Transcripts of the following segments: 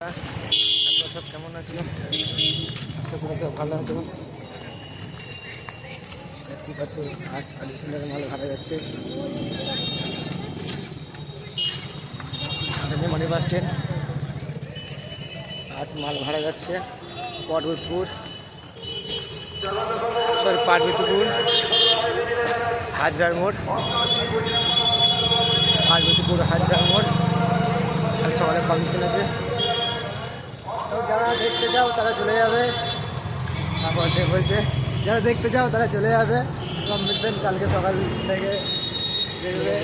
আপনারা সব কেমন আছেন? আশা করি সব ভালো আছেন। দেখতে পাচ্ছি আজ অ্যাডিশন থেকে মাল ভাড়া যাচ্ছে। মানি বাস স্ট্যান্ড আজ মাল ভাড়া যাচ্ছে পার্বতীপুর হাজরার মোড়, পার্বতীপুর হাজরার মোড়। আর সকালে কমিশন আছে, তো যারা দেখতে যাও তারা চলে যাবে। তারপর বলছে যারা দেখতে যাও তারা চলে যাবে। কম্পিটিশন কালকে সকাল থেকে বেরোবে।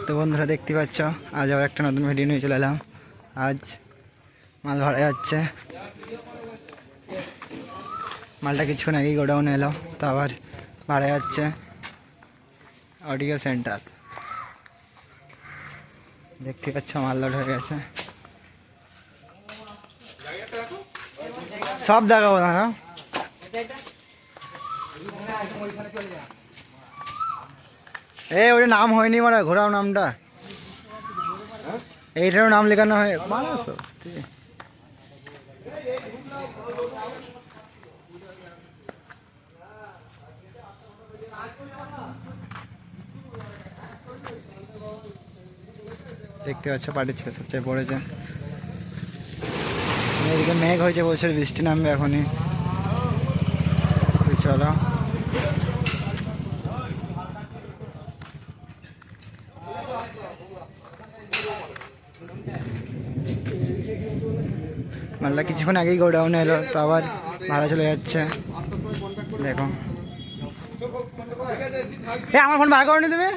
তো বন্ধুরা দেখতে পাচ্ছ, আজ আবার একটা নতুন ভিডিও নিয়ে চলে এলাম। আজ মাল ভাড়া যাচ্ছে। মালটা কিছুক্ষণ আগেই গোডাউনে এলো, তো আবার ভাড়া যাচ্ছে অডিও সেন্টার। দেখতে পাচ্ছ মাল লোড হয়ে গেছে। সব দেখাবো না, ওটা নাম হয়নি মানে ঘোরাও নামটা, এইটারও নাম লেখানো হয় মানুষ তো। ঠিক আছে, দেখতে পাচ্ছ পার্টি ছিল সবচেয়ে পড়েছে। এদিকে মেঘ হয়েছে, বলছে বৃষ্টি নামবে এখনই। চলো মাল্লা কিছুক্ষণ আগেই গোডাউনে এলো, তো আবার ভাড়া চলে যাচ্ছে। দেখো আমার ফোন বার করে দেবে।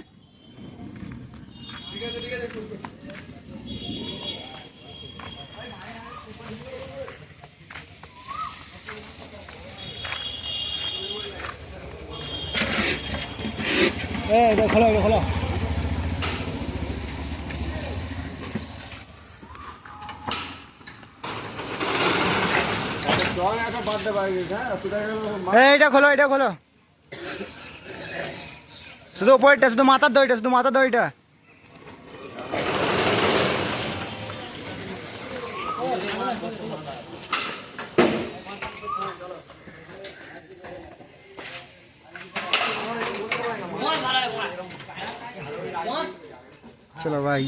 এটা খোলো, এটা খোলো। এটা খোলো, এটা খোলো। শুধু উপরেরটা, শুধু মাথার দইটা, শুধু মাথার দইটা। চলো ভাই।